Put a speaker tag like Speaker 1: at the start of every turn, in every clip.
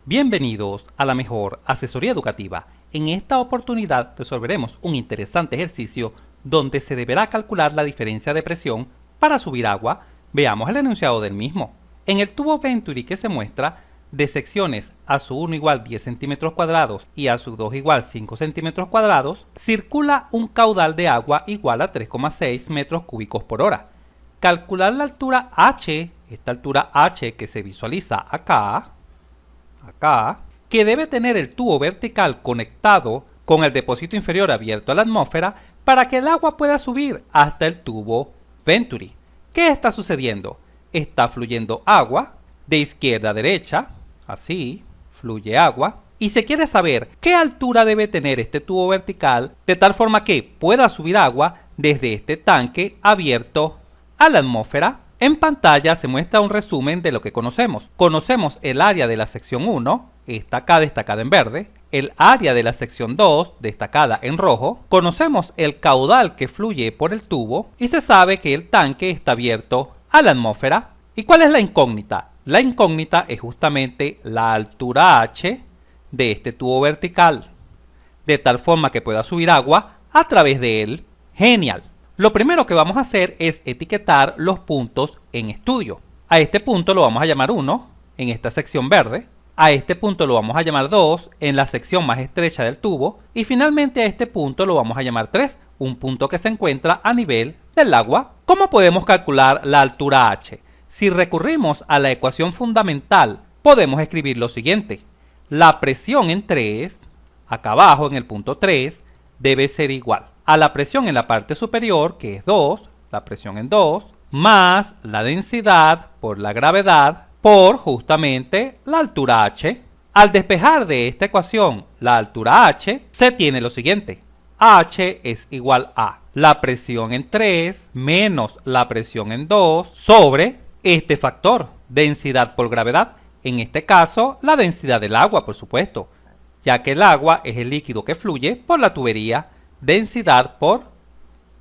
Speaker 1: Bienvenidos a la mejor asesoría educativa. En esta oportunidad resolveremos un interesante ejercicio donde se deberá calcular la diferencia de presión para subir agua. Veamos el enunciado del mismo. En el tubo Venturi que se muestra, de secciones a su 1 igual 10 centímetros cuadrados y a su 2 igual 5 centímetros cuadrados, circula un caudal de agua igual a 3,6 metros cúbicos por hora. Calcular la altura H, esta altura H que se visualiza acá, que debe tener el tubo vertical conectado con el depósito inferior abierto a la atmósfera para que el agua pueda subir hasta el tubo Venturi. ¿Qué está sucediendo? Está fluyendo agua de izquierda a derecha, así, fluye agua, y se quiere saber qué altura debe tener este tubo vertical de tal forma que pueda subir agua desde este tanque abierto a la atmósfera. En pantalla se muestra un resumen de lo que conocemos. Conocemos el área de la sección 1, está acá destacada en verde, el área de la sección 2, destacada en rojo, conocemos el caudal que fluye por el tubo y se sabe que el tanque está abierto a la atmósfera. ¿Y cuál es la incógnita? La incógnita es justamente la altura H de este tubo vertical, de tal forma que pueda subir agua a través de él. ¡Genial! Lo primero que vamos a hacer es etiquetar los puntos en estudio. A este punto lo vamos a llamar 1 en esta sección verde. A este punto lo vamos a llamar 2 en la sección más estrecha del tubo. Y finalmente a este punto lo vamos a llamar 3, un punto que se encuentra a nivel del agua. ¿Cómo podemos calcular la altura H? Si recurrimos a la ecuación fundamental, podemos escribir lo siguiente. La presión en 3, acá abajo en el punto 3, debe ser igual a la presión en la parte superior, que es 2, la presión en 2, más la densidad por la gravedad por justamente la altura H. Al despejar de esta ecuación la altura H, se tiene lo siguiente. H es igual a la presión en 3 menos la presión en 2 sobre este factor, densidad por gravedad. En este caso, la densidad del agua, por supuesto, ya que el agua es el líquido que fluye por la tubería. Densidad por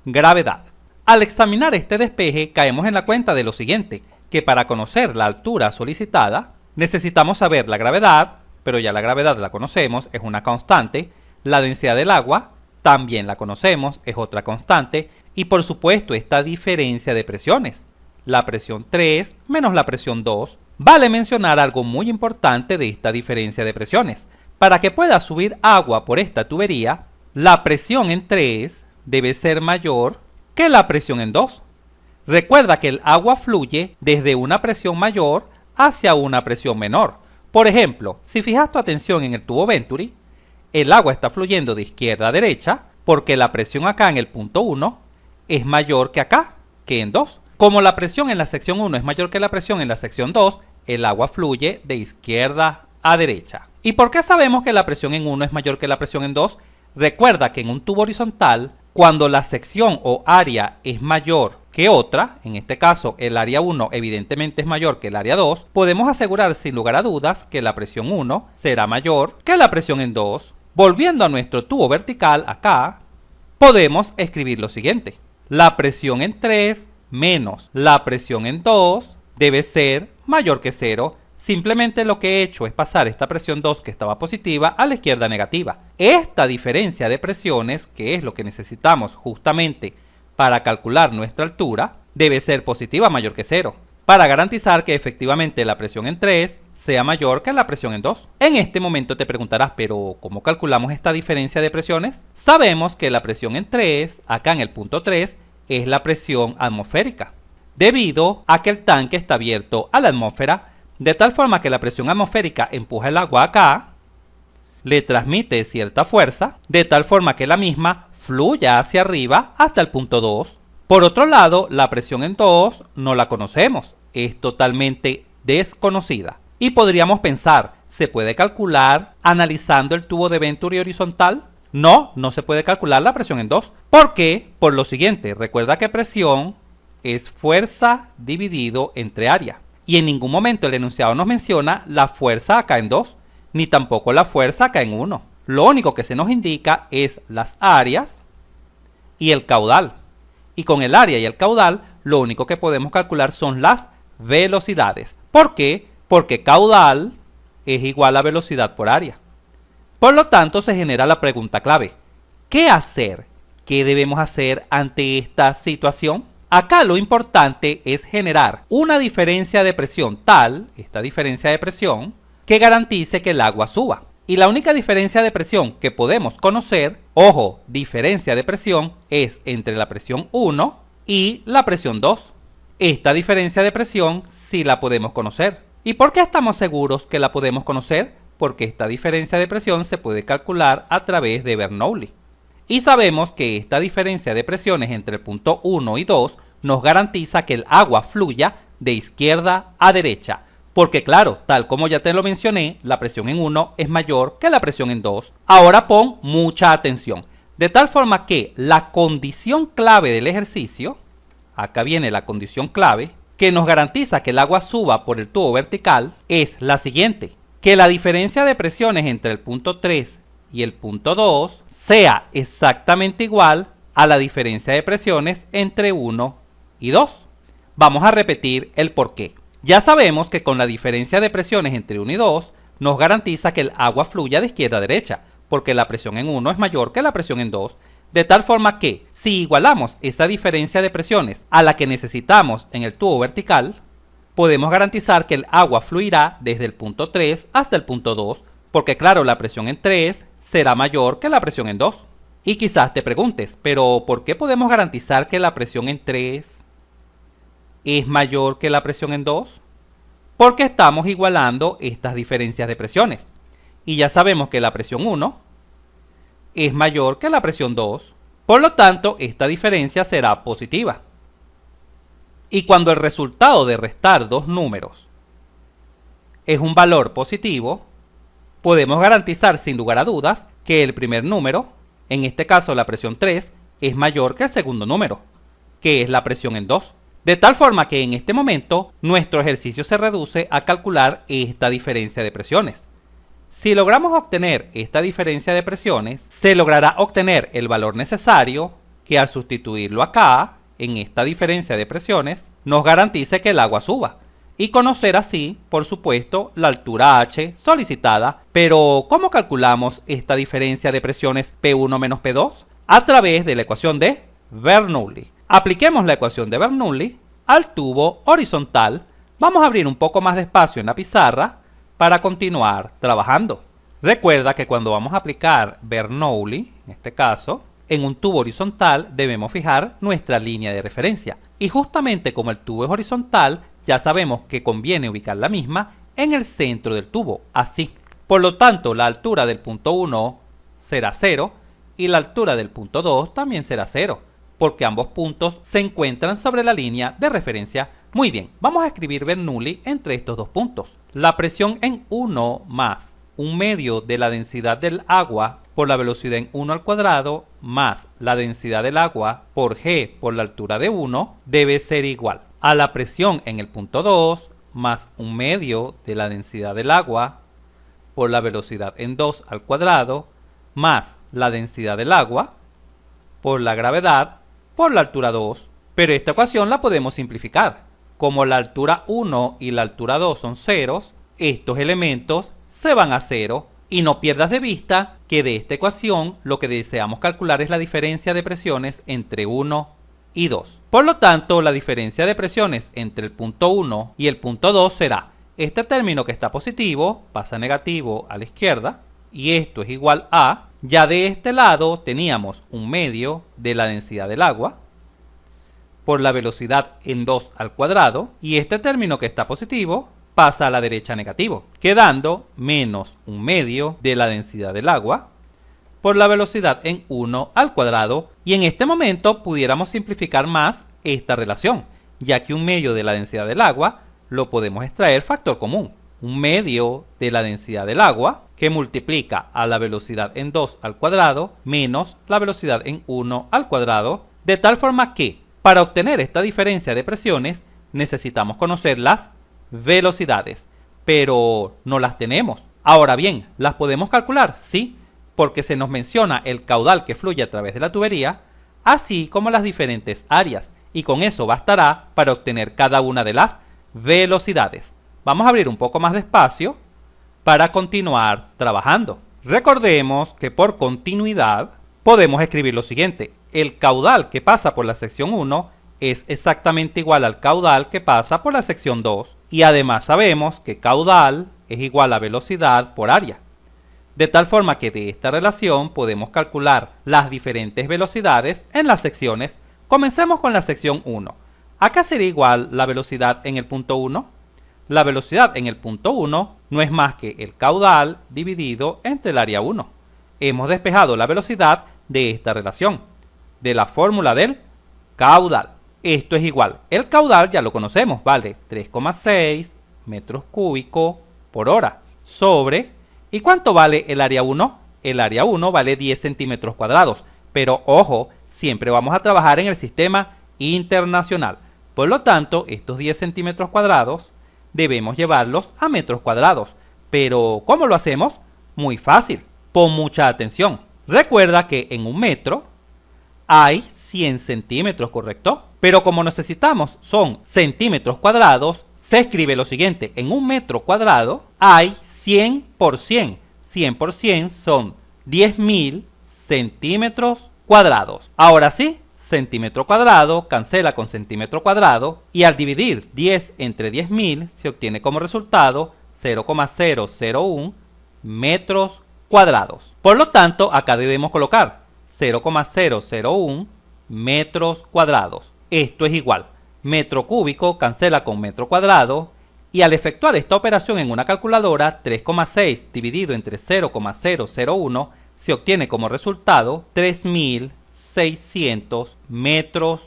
Speaker 1: gravedad. Al examinar este despeje, caemos en la cuenta de lo siguiente, que para conocer la altura solicitada, necesitamos saber la gravedad, pero ya la gravedad la conocemos, es una constante, la densidad del agua, también la conocemos, es otra constante, y por supuesto esta diferencia de presiones, la presión 3 menos la presión 2. Vale mencionar algo muy importante de esta diferencia de presiones. Para que pueda subir agua por esta tubería, la presión en 3 debe ser mayor que la presión en 2. Recuerda que el agua fluye desde una presión mayor hacia una presión menor. Por ejemplo, si fijas tu atención en el tubo Venturi, el agua está fluyendo de izquierda a derecha porque la presión acá en el punto 1 es mayor que acá, que en 2. Como la presión en la sección 1 es mayor que la presión en la sección 2, el agua fluye de izquierda a derecha. ¿Y por qué sabemos que la presión en 1 es mayor que la presión en 2? Recuerda que en un tubo horizontal, cuando la sección o área es mayor que otra, en este caso el área 1 evidentemente es mayor que el área 2, podemos asegurar sin lugar a dudas que la presión 1 será mayor que la presión en 2. Volviendo a nuestro tubo vertical acá, podemos escribir lo siguiente. La presión en 3 menos la presión en 2 debe ser mayor que 0. Simplemente lo que he hecho es pasar esta presión 2 que estaba positiva a la izquierda negativa. Esta diferencia de presiones, que es lo que necesitamos justamente para calcular nuestra altura, debe ser positiva mayor que 0, para garantizar que efectivamente la presión en 3 sea mayor que la presión en 2. En este momento te preguntarás, pero ¿cómo calculamos esta diferencia de presiones? Sabemos que la presión en 3, acá en el punto 3, es la presión atmosférica, debido a que el tanque está abierto a la atmósfera, de tal forma que la presión atmosférica empuja el agua acá, le transmite cierta fuerza, de tal forma que la misma fluya hacia arriba hasta el punto 2. Por otro lado, la presión en 2 no la conocemos, es totalmente desconocida. Y podríamos pensar, ¿se puede calcular analizando el tubo de Venturi horizontal? No, no se puede calcular la presión en 2. ¿Por qué? Por lo siguiente, recuerda que presión es fuerza dividido entre área. Y en ningún momento el enunciado nos menciona la fuerza acá en 2, ni tampoco la fuerza acá en 1. Lo único que se nos indica es las áreas y el caudal. Y con el área y el caudal, lo único que podemos calcular son las velocidades. ¿Por qué? Porque caudal es igual a velocidad por área. Por lo tanto, se genera la pregunta clave: ¿qué hacer? ¿Qué debemos hacer ante esta situación? Acá lo importante es generar una diferencia de presión tal, esta diferencia de presión, que garantice que el agua suba. Y la única diferencia de presión que podemos conocer, ojo, diferencia de presión, es entre la presión 1 y la presión 2. Esta diferencia de presión sí la podemos conocer. ¿Y por qué estamos seguros que la podemos conocer? Porque esta diferencia de presión se puede calcular a través de Bernoulli. Y sabemos que esta diferencia de presiones entre el punto 1 y 2 nos garantiza que el agua fluya de izquierda a derecha. Porque claro, tal como ya te lo mencioné, la presión en 1 es mayor que la presión en 2. Ahora pon mucha atención. De tal forma que la condición clave del ejercicio, acá viene la condición clave, que nos garantiza que el agua suba por el tubo vertical, es la siguiente: que la diferencia de presiones entre el punto 3 y el punto 2 sea exactamente igual a la diferencia de presiones entre 1 y 2. Vamos a repetir el porqué. Ya sabemos que con la diferencia de presiones entre 1 y 2 nos garantiza que el agua fluya de izquierda a derecha, porque la presión en 1 es mayor que la presión en 2, de tal forma que si igualamos esa diferencia de presiones a la que necesitamos en el tubo vertical, podemos garantizar que el agua fluirá desde el punto 3 hasta el punto 2, porque claro, la presión en 3 será mayor que la presión en 2. Y quizás te preguntes, ¿pero por qué podemos garantizar que la presión en 3 es mayor que la presión en 2? Porque estamos igualando estas diferencias de presiones. Y ya sabemos que la presión 1 es mayor que la presión 2. Por lo tanto, esta diferencia será positiva. Y cuando el resultado de restar dos números es un valor positivo, podemos garantizar sin lugar a dudas que el primer número, en este caso la presión 3, es mayor que el segundo número, que es la presión en 2. De tal forma que en este momento nuestro ejercicio se reduce a calcular esta diferencia de presiones. Si logramos obtener esta diferencia de presiones, se logrará obtener el valor necesario que al sustituirlo acá, en esta diferencia de presiones, nos garantice que el agua suba. Y conocer así, por supuesto, la altura h solicitada. Pero, ¿cómo calculamos esta diferencia de presiones P1 menos P2? A través de la ecuación de Bernoulli. Apliquemos la ecuación de Bernoulli al tubo horizontal. Vamos a abrir un poco más de espacio en la pizarra para continuar trabajando. Recuerda que cuando vamos a aplicar Bernoulli, en este caso, en un tubo horizontal debemos fijar nuestra línea de referencia. Y justamente como el tubo es horizontal, ya sabemos que conviene ubicar la misma en el centro del tubo, así. Por lo tanto, la altura del punto 1 será 0 y la altura del punto 2 también será 0, porque ambos puntos se encuentran sobre la línea de referencia. Muy bien, vamos a escribir Bernoulli entre estos dos puntos. La presión en 1 más 1/2 de la densidad del agua por la velocidad en 1 al cuadrado más la densidad del agua por g por la altura de 1 debe ser igual a la presión en el punto 2 más 1/2 de la densidad del agua por la velocidad en 2 al cuadrado más la densidad del agua por la gravedad por la altura 2. Pero esta ecuación la podemos simplificar. Como la altura 1 y la altura 2 son ceros, estos elementos se van a 0. Y no pierdas de vista que de esta ecuación lo que deseamos calcular es la diferencia de presiones entre 1 y 2. Por lo tanto, la diferencia de presiones entre el punto 1 y el punto 2 será este término que está positivo, pasa negativo a la izquierda, y esto es igual a, ya de este lado teníamos 1/2 de la densidad del agua por la velocidad en 2 al cuadrado, y este término que está positivo pasa a la derecha negativo, quedando menos 1/2 de la densidad del agua por la velocidad en 1 al cuadrado. Y en este momento pudiéramos simplificar más esta relación, ya que 1/2 de la densidad del agua lo podemos extraer factor común. 1/2 de la densidad del agua que multiplica a la velocidad en 2 al cuadrado menos la velocidad en 1 al cuadrado, de tal forma que para obtener esta diferencia de presiones necesitamos conocer las velocidades, pero no las tenemos. Ahora bien, ¿las podemos calcular? Sí, porque se nos menciona el caudal que fluye a través de la tubería, así como las diferentes áreas, y con eso bastará para obtener cada una de las velocidades. Vamos a abrir un poco más de espacio para continuar trabajando. Recordemos que por continuidad podemos escribir lo siguiente. El caudal que pasa por la sección 1 es exactamente igual al caudal que pasa por la sección 2. Y además sabemos que caudal es igual a velocidad por área. De tal forma que de esta relación podemos calcular las diferentes velocidades en las secciones. Comencemos con la sección 1. Acá sería igual la velocidad en el punto 1. La velocidad en el punto 1 no es más que el caudal dividido entre el área 1. Hemos despejado la velocidad de esta relación, de la fórmula del caudal. Esto es igual. El caudal ya lo conocemos, vale 3,6 metros cúbicos por hora sobre... ¿Y cuánto vale el área 1? El área 1 vale 10 centímetros cuadrados. Pero ojo, siempre vamos a trabajar en el sistema internacional. Por lo tanto, estos 10 centímetros cuadrados debemos llevarlos a metros cuadrados. Pero, ¿cómo lo hacemos? Muy fácil. Pon mucha atención. Recuerda que en un metro hay 100 centímetros, ¿correcto? Pero como necesitamos son centímetros cuadrados, se escribe lo siguiente. En un metro cuadrado hay 100 por 100. 100 por 100 son 10.000 centímetros cuadrados. Ahora sí, centímetro cuadrado cancela con centímetro cuadrado y al dividir 10 entre 10.000 se obtiene como resultado 0,001 metros cuadrados. Por lo tanto, acá debemos colocar 0,001 metros cuadrados. Esto es igual. Metro cúbico cancela con metro cuadrado y al efectuar esta operación en una calculadora, 3,6 dividido entre 0,001 se obtiene como resultado 3.600 metros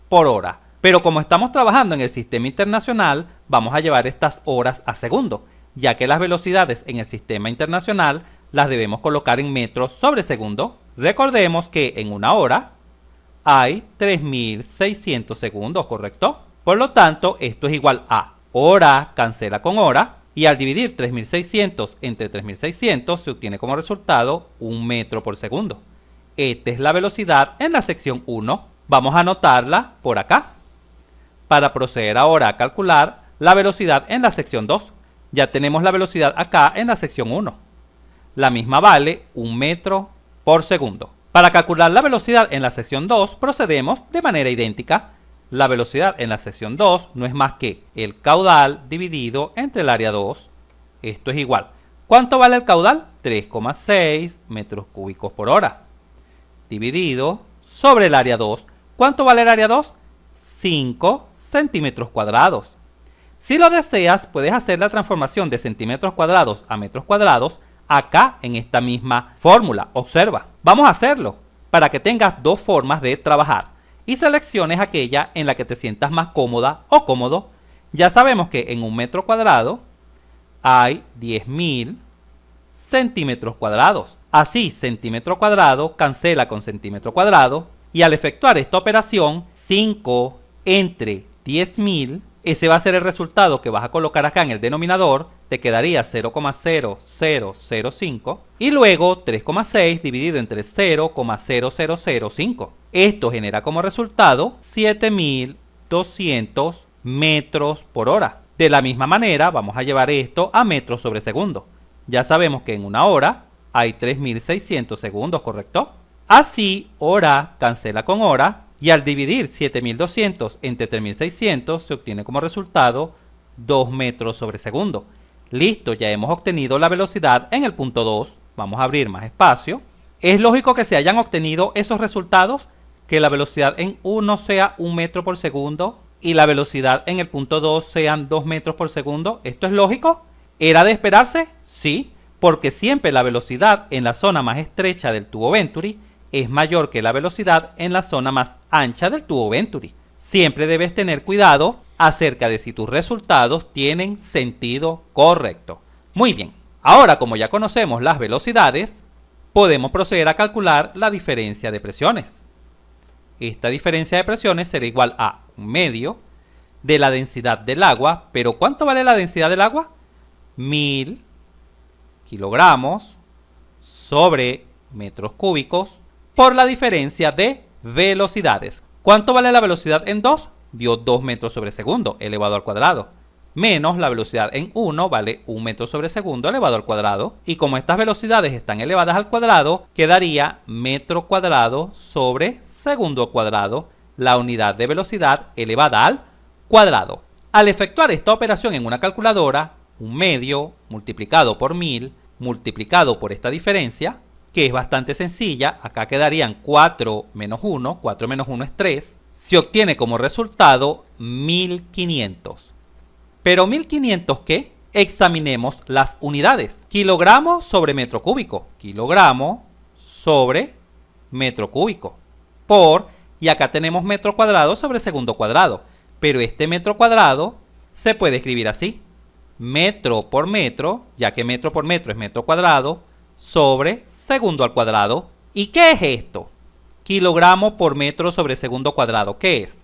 Speaker 1: por hora. Pero como estamos trabajando en el sistema internacional, vamos a llevar estas horas a segundo, ya que las velocidades en el sistema internacional las debemos colocar en metros sobre segundo. Recordemos que en una hora hay 3.600 segundos, ¿correcto? Por lo tanto, esto es igual a hora cancela con hora y al dividir 3.600 entre 3.600 se obtiene como resultado 1 metro por segundo. Esta es la velocidad en la sección 1. Vamos a anotarla por acá para proceder ahora a calcular la velocidad en la sección 2. Ya tenemos la velocidad acá en la sección 1. La misma vale 1 metro por segundo. Para calcular la velocidad en la sección 2 procedemos de manera idéntica. La velocidad en la sección 2 no es más que el caudal dividido entre el área 2. Esto es igual. ¿Cuánto vale el caudal? 3,6 metros cúbicos por hora. Dividido sobre el área 2. ¿Cuánto vale el área 2? 5 centímetros cuadrados. Si lo deseas, puedes hacer la transformación de centímetros cuadrados a metros cuadrados acá en esta misma fórmula. Observa. Vamos a hacerlo para que tengas dos formas de trabajar y selecciones aquella en la que te sientas más cómoda o cómodo. Ya sabemos que en un metro cuadrado hay 10.000 centímetros cuadrados. Así, centímetro cuadrado cancela con centímetro cuadrado y al efectuar esta operación, 5 entre 10.000, ese va a ser el resultado que vas a colocar acá en el denominador. Te quedaría 0,0005 y luego 3,6 dividido entre 0,0005. Esto genera como resultado 7.200 metros por hora. De la misma manera vamos a llevar esto a metros sobre segundo. Ya sabemos que en una hora hay 3.600 segundos, ¿correcto? Así, hora cancela con hora y al dividir 7.200 entre 3.600 se obtiene como resultado 2 metros sobre segundo. Listo, ya hemos obtenido la velocidad en el punto 2. Vamos a abrir más espacio. Es lógico que se hayan obtenido esos resultados, que la velocidad en 1 sea 1 metro por segundo y la velocidad en el punto 2 sean 2 metros por segundo. ¿Esto es lógico? ¿Era de esperarse? Sí, porque siempre la velocidad en la zona más estrecha del tubo Venturi es mayor que la velocidad en la zona más ancha del tubo Venturi. Siempre debes tener cuidado acerca de si tus resultados tienen sentido correcto. Muy bien, ahora como ya conocemos las velocidades, podemos proceder a calcular la diferencia de presiones. Esta diferencia de presiones será igual a un medio de la densidad del agua. ¿Pero cuánto vale la densidad del agua? 1000 kilogramos sobre metros cúbicos por la diferencia de velocidades. ¿Cuánto vale la velocidad en 2? Dio 2 metros sobre segundo elevado al cuadrado. menos la velocidad en 1 vale 1 metro sobre segundo elevado al cuadrado. Y como estas velocidades están elevadas al cuadrado, quedaría metro cuadrado sobre segundo al cuadrado, la unidad de velocidad elevada al cuadrado. Al efectuar esta operación en una calculadora, 1/2 multiplicado por 1000 multiplicado por esta diferencia, que es bastante sencilla, acá quedarían 4 menos 1, 4 menos 1 es 3, se obtiene como resultado 1500. ¿Pero 1500 qué? Examinemos las unidades. Kilogramo sobre metro cúbico. Kilogramo sobre metro cúbico. Y acá tenemos metro cuadrado sobre segundo cuadrado. Pero este metro cuadrado se puede escribir así. Metro por metro, ya que metro por metro es metro cuadrado, sobre segundo al cuadrado. ¿Y qué es esto? Kilogramo por metro sobre segundo cuadrado. ¿Qué es?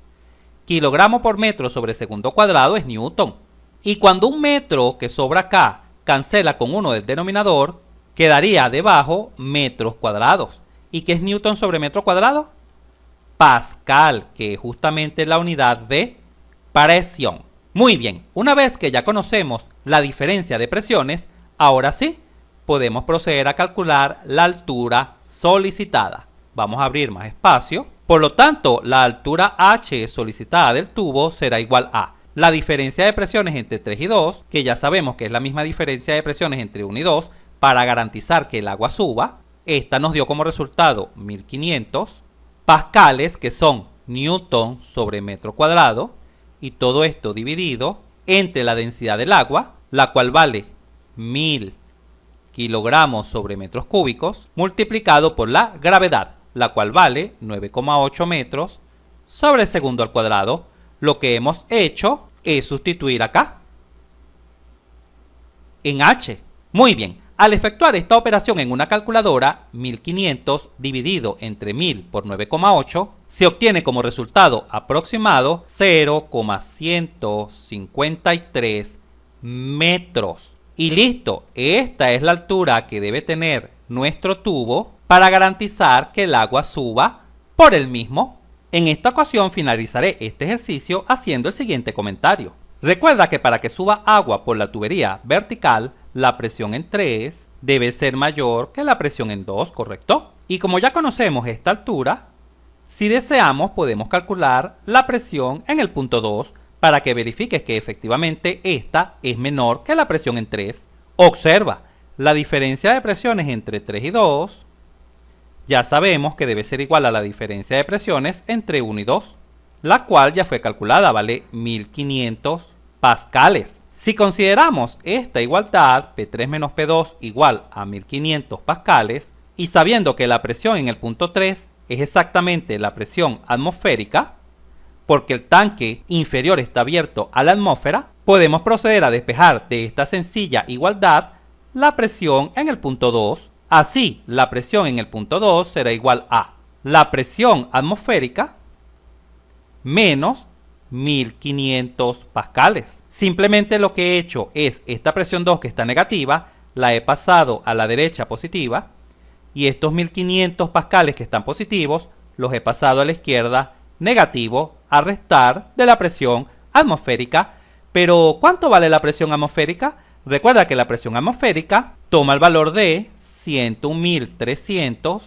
Speaker 1: Kilogramo por metro sobre segundo cuadrado es newton. Y cuando un metro que sobra acá cancela con uno del denominador, quedaría debajo metros cuadrados. ¿Y qué es newton sobre metro cuadrado? Pascal, que es justamente la unidad de presión. Muy bien, una vez que ya conocemos la diferencia de presiones, ahora sí, podemos proceder a calcular la altura solicitada. Vamos a abrir más espacio. Por lo tanto, la altura H solicitada del tubo será igual a la diferencia de presiones entre 3 y 2, que ya sabemos que es la misma diferencia de presiones entre 1 y 2, para garantizar que el agua suba. Esta nos dio como resultado 1500 pascales, que son newton sobre metro cuadrado, y todo esto dividido entre la densidad del agua, la cual vale 1000 kilogramos sobre metros cúbicos, multiplicado por la gravedad, la cual vale 9,8 metros sobre segundo al cuadrado. Lo que hemos hecho es sustituir acá en H. Muy bien, al efectuar esta operación en una calculadora, 1500 dividido entre 1000 por 9,8, se obtiene como resultado aproximado 0,153 metros. Y listo, esta es la altura que debe tener nuestro tubo para garantizar que el agua suba por el mismo. En esta ocasión finalizaré este ejercicio haciendo el siguiente comentario. Recuerda que para que suba agua por la tubería vertical, la presión en 3 debe ser mayor que la presión en 2, ¿correcto? Y como ya conocemos esta altura, si deseamos podemos calcular la presión en el punto 2 para que verifiques que efectivamente esta es menor que la presión en 3. Observa, la diferencia de presiones entre 3 y 2 ya sabemos que debe ser igual a la diferencia de presiones entre 1 y 2, la cual ya fue calculada, vale 1500 pascales. Si consideramos esta igualdad, P3 menos P2 igual a 1500 pascales, y sabiendo que la presión en el punto 3 es exactamente la presión atmosférica, porque el tanque inferior está abierto a la atmósfera, podemos proceder a despejar de esta sencilla igualdad la presión en el punto 2. Así, la presión en el punto 2 será igual a la presión atmosférica menos 1500 pascales. Simplemente lo que he hecho es esta presión 2 que está negativa, la he pasado a la derecha positiva, y estos 1500 pascales que están positivos los he pasado a la izquierda negativo, a restar de la presión atmosférica. Pero ¿cuánto vale la presión atmosférica? Recuerda que la presión atmosférica toma el valor de 101.300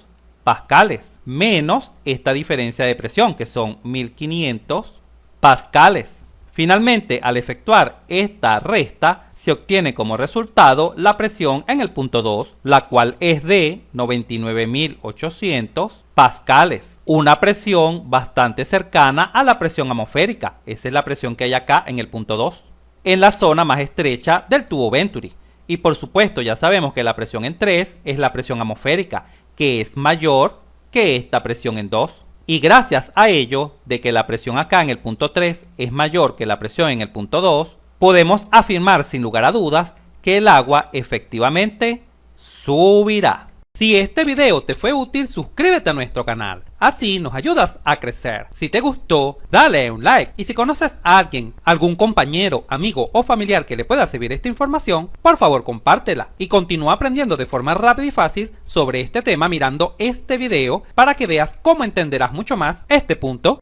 Speaker 1: pascales menos esta diferencia de presión, que son 1500 pascales. Finalmente, al efectuar esta resta, se obtiene como resultado la presión en el punto 2, la cual es de 99.800 pascales. Una presión bastante cercana a la presión atmosférica. Esa es la presión que hay acá en el punto 2, en la zona más estrecha del tubo Venturi. Y por supuesto ya sabemos que la presión en 3 es la presión atmosférica, que es mayor que esta presión en 2. Y gracias a ello, de que la presión acá en el punto 3 es mayor que la presión en el punto 2, podemos afirmar sin lugar a dudas que el agua efectivamente subirá. Si este video te fue útil, suscríbete a nuestro canal. Así nos ayudas a crecer. Si te gustó, dale un like. Y si conoces a alguien, algún compañero, amigo o familiar que le pueda servir esta información, por favor compártela. Y continúa aprendiendo de forma rápida y fácil sobre este tema mirando este video para que veas cómo entenderás mucho más este punto